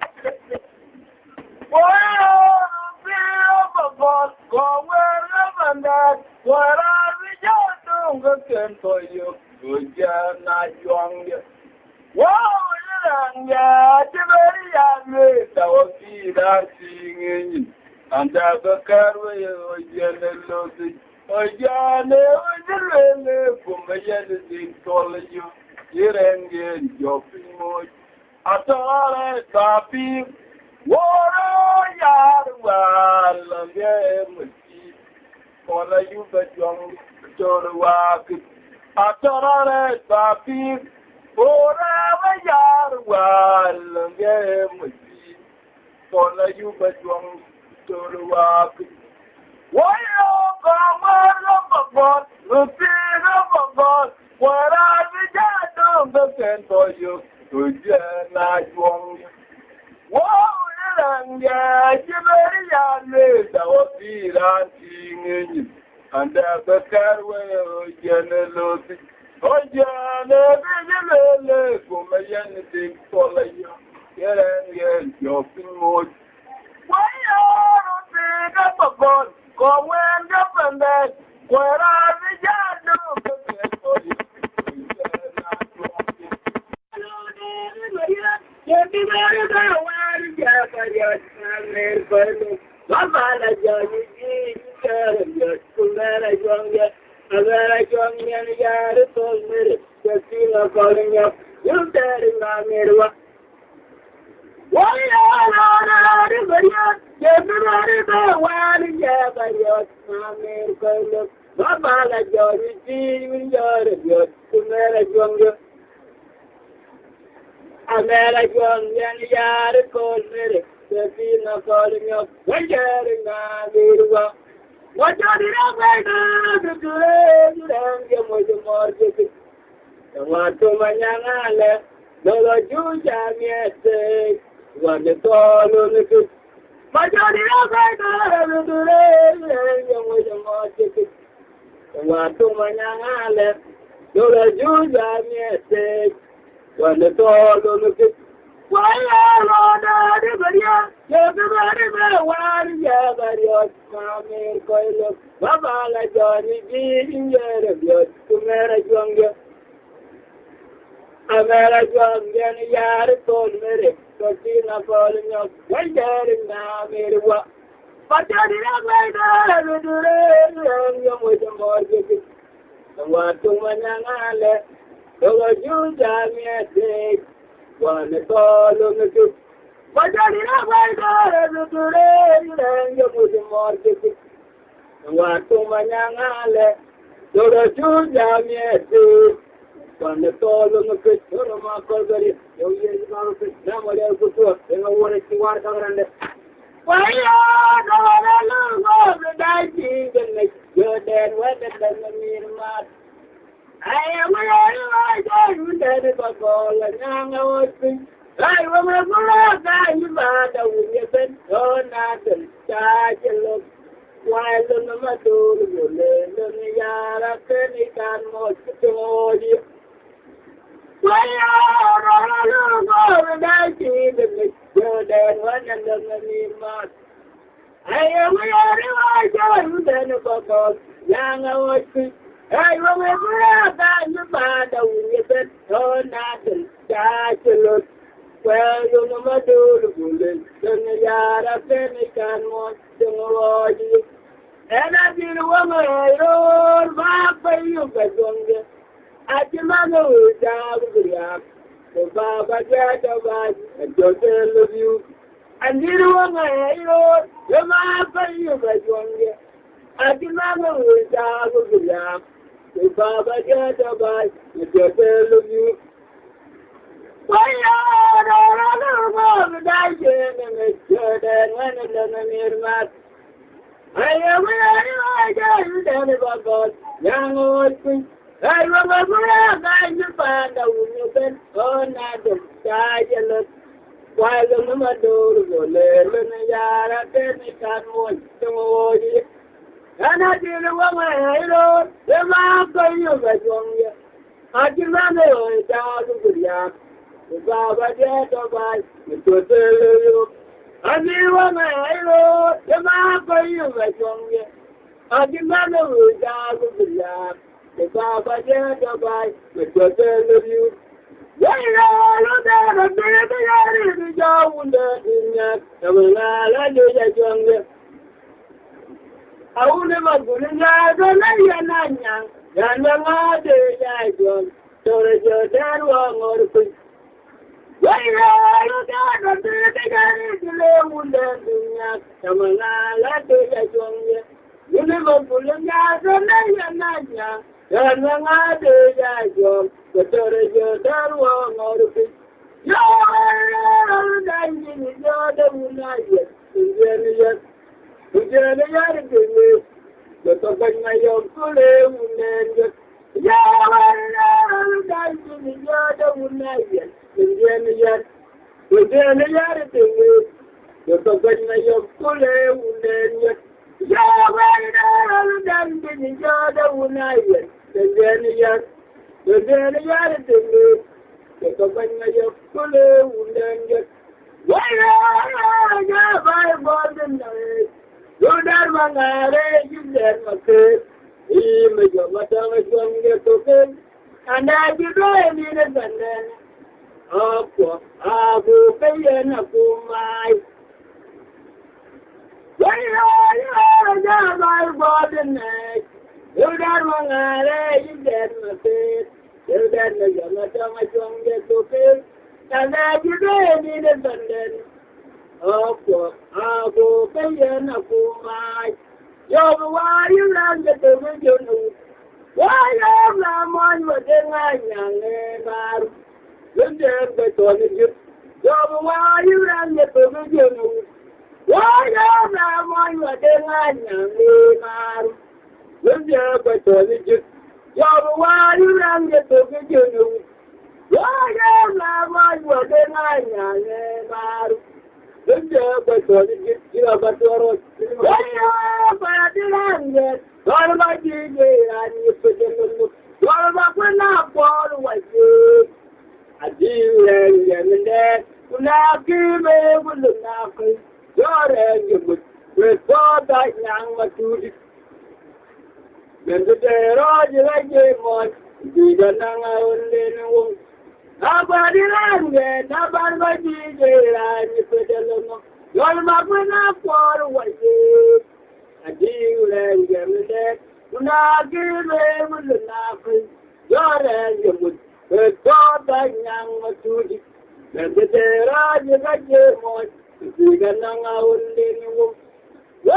Go wherever that, whatever you do, can for you. Good job, not young. Wow, yeah, the very young, our feet are singing. And have a carway, or yellow, or yellow, from a yellow thing, calling you. You're engaged, you're pretty I saw it, happy. What yard, yeah, all you but young, to the walk. I saw it, happy. Forever yard, yeah, all you but young, to the walk. Why you come up the fear of God, what I began to send for you, to not wrong. Whoa, yeah, you very young, our feet are singing, and there's a carway, general. Oh, yeah, never for my young thing for you. Yeah, your food. Why are you up a God? Go went up and then, where are the young for you? American yard called me, the female calling up, when getting my what are you to do? You with the market. The one to my young left, the Jews have yet what the tall on the good. But you're the you with the market. The one to my young left, the Jews have yet when the tall on the good. Why are you the one? Yeah, but you're coming, Coil, Baba, like Johnny, being your to marry younger. American yard told me, Cotina calling up, when getting now, made what? But I did not like that, you with the mortgage. And what to my young island, so you got me a day. One is all on the good. But I did not like that, you with the mortgage. And what to my young island, so you got me a day. One is all on the good. Aroumajong Deng, you know, now what else to do? They know what it's worth around it. Why are you going to the next good and weather than me, man? I am a dead of a ball, and now I was thinking, I remember all that you had a woman, so nothing, charge a look. While the Machot, you live in the yard of penny can most to hold you. Why are you going to the next good and weather than me, man? I am a dead of a ball, young I was thinking. I remember that you found a woman, so nothing, charge a look. Well, you know my door, then the yard of penny can most to hold you. And I did a woman, I rolled back for you, but I demand a wood down the yard. the Baba Jadaba, and your tell of you. And you know my hero, the Mapa you by one year. I can remember with Abu the Baba Jadaba, and your tell of you. Why are the Diane and the Jordan when it doesn't mean much? I am I got about God, young old queen. I remember I you find out when you been on that dialogue. While the number door go learn a yard at any time more to more. And I didn't want my hero, the man for you by one year. I can remember it out of the yard. The Baba Jadaba, the Total. I didn't want my hero, the man for you by one year. I can remember it out of the yard. The Baba Jadaba, the Total. Why are the baby young the will not do that younger? I will never go in the Yan Young, so that your dad won't or why are you the wounded the will not do that younger? You never pull in the Yan Yan Young. The story you don't want to be. You're dancing with your devil night. The talking my young fully wounded. You're dancing with your devil night. The talking my young fully wounded. You're dancing with your devil night. The very other thing is, the company of Kulu wouldn't get. Why are you by Boston? You don't want to you let my face. He made your mother one get okay. And I be going in a band. Of course, I will pay enough for my. Why are you by Boston? You don't want to you let my face. You don't know get okay. And I be going in a band. Of course, I will pay enough for my. Why you run the division? Why are the one with the young man? You did the college. Why you run the division? Why are the one with the young man? You did the college. Why you run the division? Why are the one with the young man? You did the college. You have a door. Why are the young all my DJ and you put them in the all my when I fall away. I do and that when I give me with the knuckle, your end with all that young maturity. Then the day Roger I gave one, we don't know only no. Nobody ran there, nobody my DJ and you put them in the all my when I fall away. I do and that when I give me with the knuckle, your end with all that young maturity. Then the day Roger I gave one, we don't know only no. Well,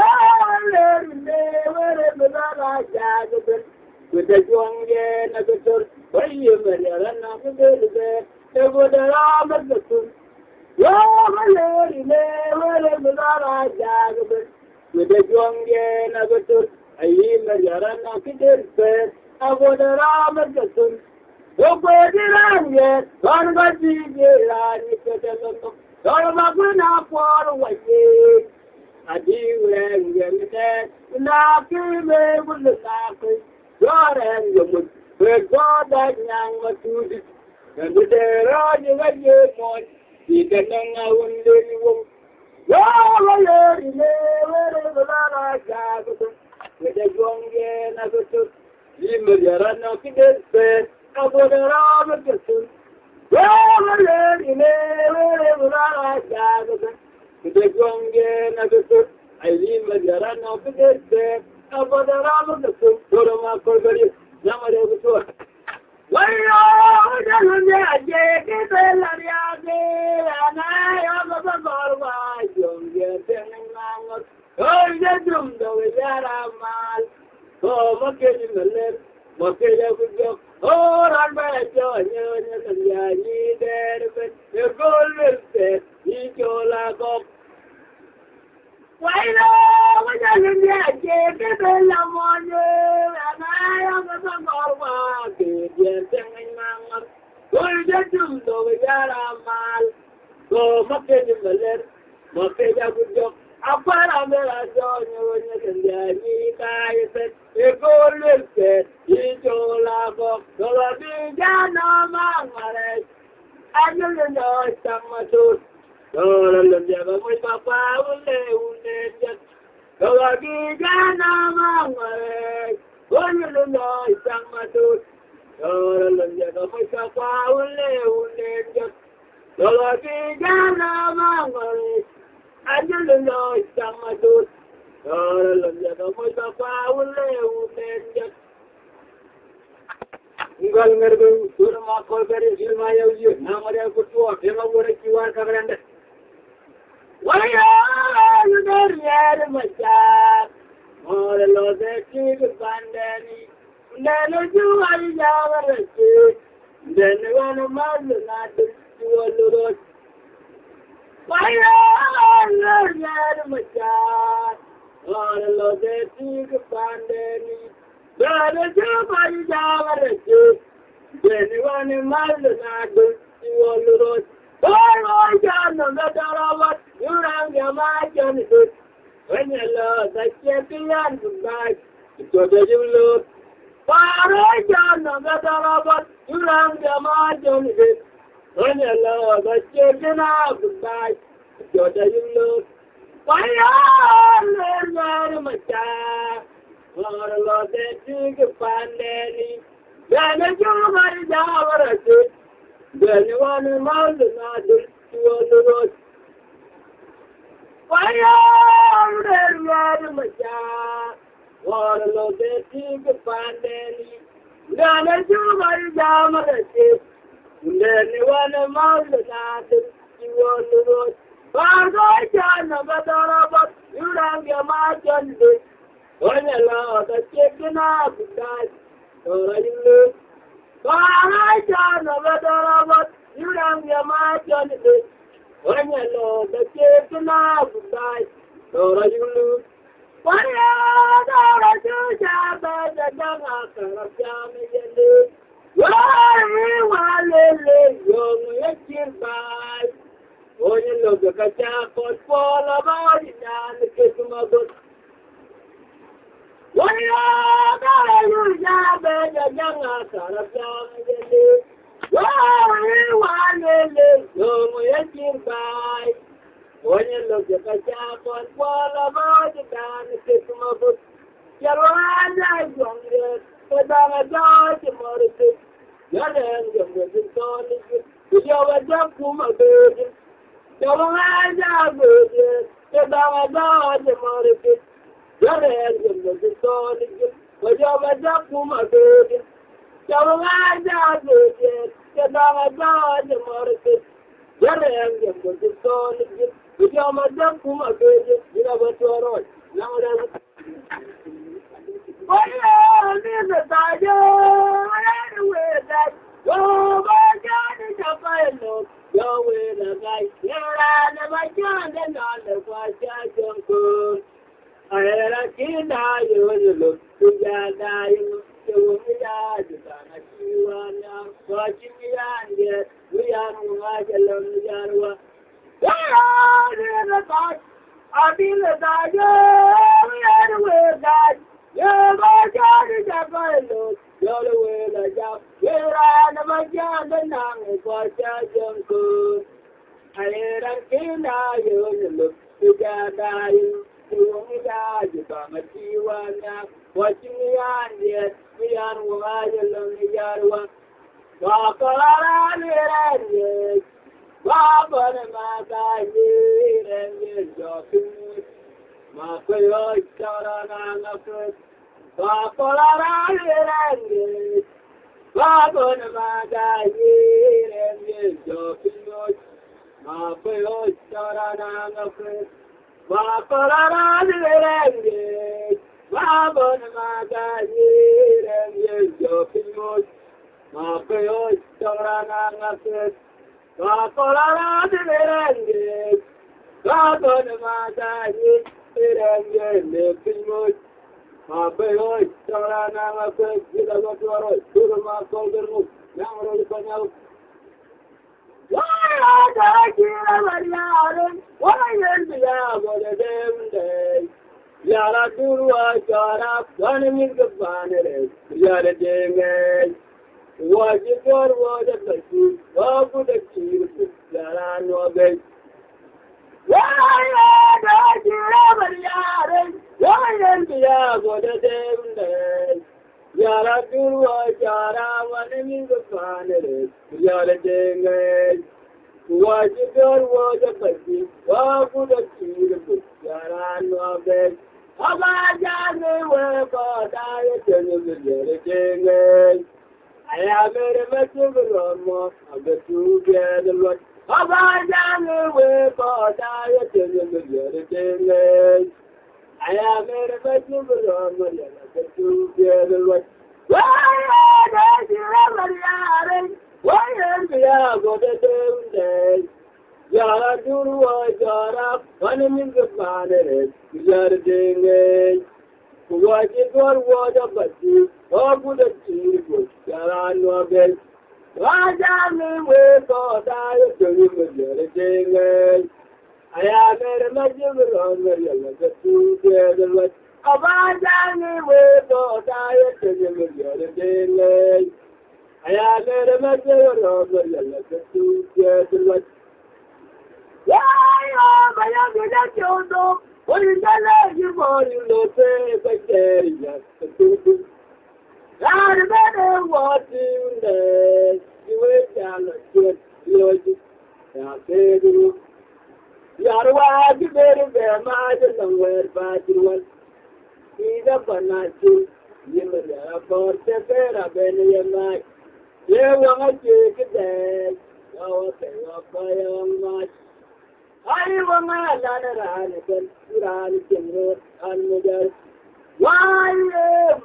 wherever I gather with the young and a good way you may run up the bed, there would alarm at the sun. Well, wherever I gather with the young and a good I may run up the bed, I would alarm at the sun. Nobody ran yet, one but the year, and you put them all of my when I fall away. I do and that, and I feel able to laugh. God and you would, where God that young maturity. And the day on the way, point, he can know when they won't. Well, I learned wherever I got with a young and a good. You may run up in this bed, I put it on the distance. Well, I learned wherever I got with a young and a good. I leave my run up in this bed, I put it on the distance. Go to my corporate, number of Wayo jalunde aje kitelariage anayo babarwa jonge tenango oye dumdo yaramal o makeli melen makeli bujo oran bajo nyonya kanyani derbe egolse ijola go wayo jalunde aje kitelamonye anayo babarwa dumdo yaramal go makeli melen makeli bujo apara mera jonyo nyakandani kayet egolse ijola go dolabi jana mangare anyulo samatu dolal jaba moy papa ule jat dolabi jana mangare anyulo samatu dolal jaba moy papa ule jat dolabi jana mangare Anjulo Samadut, London, Moitapa, Ule, Ngalmerbu, Surma, Colbert, Silmaya, Namara, Kutu, Emma, what you are covered. Why are you there, my child? Or a lot of kids, Bandani, then you are Yava, then one of my not to a little. Why are you there, my child? Or a lot of kids, Bandani. Then you are Yava, then one of my not to a little. Oh, my God, no matter what, you rang your mind on it. When you love, I can't be on the back. It's what you look. Oh, my God, no matter what, you rang your mind on it. When you love, I can't be on the back. It's what you look. Why are you there, my child? Oh, the Lord, that you can find any. Then you are Yava, then you want to mount the nozzle to the road. Why are you there, my child? What a lot they think of finding. Then I do my job at the ship. Then you want to mount the nozzle to the road. But I can't know about you don't get my gun. When you love the chicken up, guys, or you look. I don't know what you don't get my gun. When you know the chicken out of sight, so you lose. When you are do job as a young after a family and live. Why you want to live young and kill by? When you look at a chap on fall about it and the kiss of my book. When you are do job as a young after a family and live. Why you want to live young and kill by? When you look at a chap on fall about it and the kiss of my book. You're one night younger, but I'm a dog tomorrow. You're younger than Tony. You're a jump to my baby. You're one night younger, but I'm a dog tomorrow. You're younger than Tony. But you're a jump to my baby. You're one night younger, but I'm a dog tomorrow. You're younger than Tony. But you're a jump to my baby. You know what you're on. Now that's oh, yeah, there's a tiger, anyway, that, oh, my God, it's a fire, no, go with the guy, you're on the my God, and on the fire, jump good. I had a kid, now you look together, you look to me, I just want to see you on now, watching me on, yes, we are like a lonely Yarwa. Yeah, there's a tiger, I'll be the tiger, anyway, that. Yeah, my God is a fellow. You're the way the job. You're on the Majan and Nang is what you're good. I hear a king now, you look together. You me die, you come at you and now. Watching me on, yes, we are wise along the Yarwa. Walk around here and yes. Walk on the Magai and yes, you're good. My fellow is on a good. Papalarangirangir, Babon Magayi, Jopino, Mapo, Sarana, Maparana, Babon Magayi, Jopino, Mapo, Sarana, Maparana, Babon Magayi, Jopino, Mapo, Sarana, Mapo, Yara Durwa Jara, one in the banner, Yara James, was it your word of the truth? What would the chief, Yara no base? Yara Durwa Jara, one in the banner, Yara James. Was it your word of the truth? What would the chief, Yara no base? Abajane we bada yetenu James. I am a message from the two together. Abajane we bada yetenu James. I am a message from the two together. Why am I going to do? Yara Durwa Jara, one in the planet, Yara Deng. What is your word of the truth? Or would the chief, Yara no base? Rajami we thought I was doing with Yara Deng. I am a message from the two together. Abajani we thought I was doing with Yara Deng. I am a message from the two together. Why am I going to do? What is the last you want to say? But there is just I better what you say. You will down the good. You are wise, you better bear my somewhere, but you want. He's up on my tooth. You will have a better than your night. You want to take a day. Oh, okay, well, by much. I want my ladder and Almujar. Why,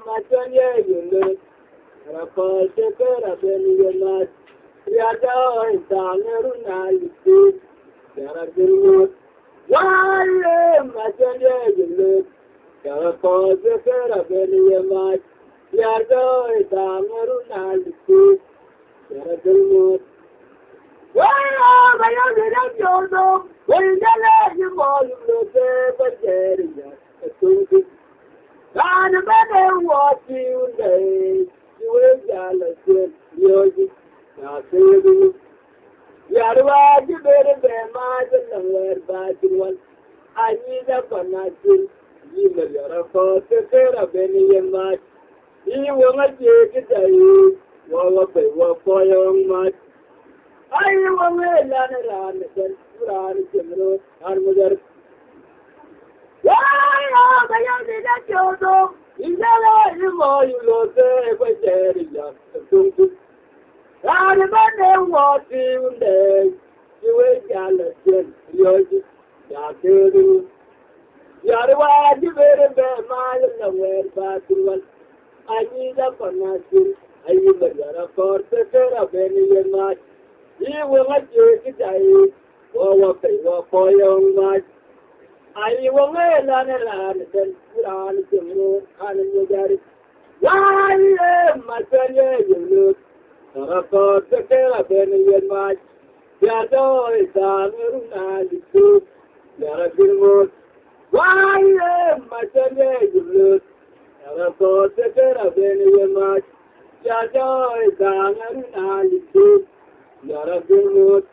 my son, you look. And I call the better than your life. We are going down there, there are good. Why, my son, you look. And I call the better than your life. We are going down there, there are good. Why am I going to do? When the last ball of the paper, God, better what you say. You will jealous, you are saying, Yarwa, you better be my somewhere by the one. I need a connection. You will your fault to care of any much. You will not take it. You will pay work for your much. I will learn around the Road, Aroumajong. Why am I going to do? In the life more you look every day, just I remember what you day. You will jealous, you are Yarwa, you better be my somewhere, but one. I need a connection. I will get a court to care of any much. You will not take it. What for your much? I will learn around and put on the moon and you get it. Why, my son, you look. A court to care of any much. Yado is on the truth. You're a good mood. Why, my son, you look. A court to care of any much. Yado is on the truth. You're a good mood.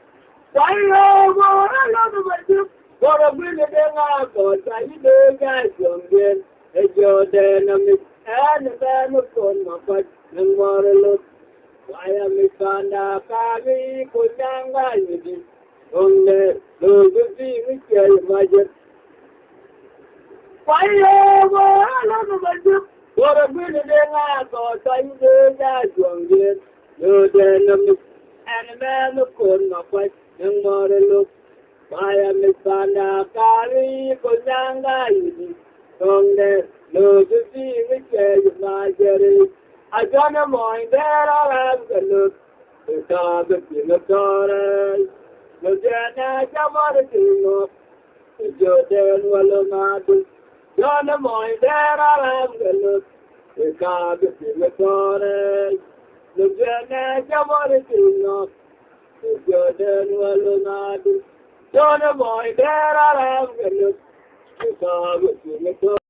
Why, I love you. For a minute, I got I guys young again. It's your dynamic and the time of my butt and more look. Why am I found out? I could down by you. Only those who see me kill my jet. Why, I love you. What a good day I got, I did that young yet. No, then and a man of course, not quite, young more look. I am a Sana Kari, Kosanga, from there, no to see which is my jerry. I don't know mind there, I'll have a look. The target in the torrent. No, Jana, Jamara, the Jordan, Wallamadu. Don't know mind there, I'll have a look. The target in the torrent. No, Jana, Jamara, the Jordan, Wallamadu. Don't know mind there, I'll have a look. The target in the torrent.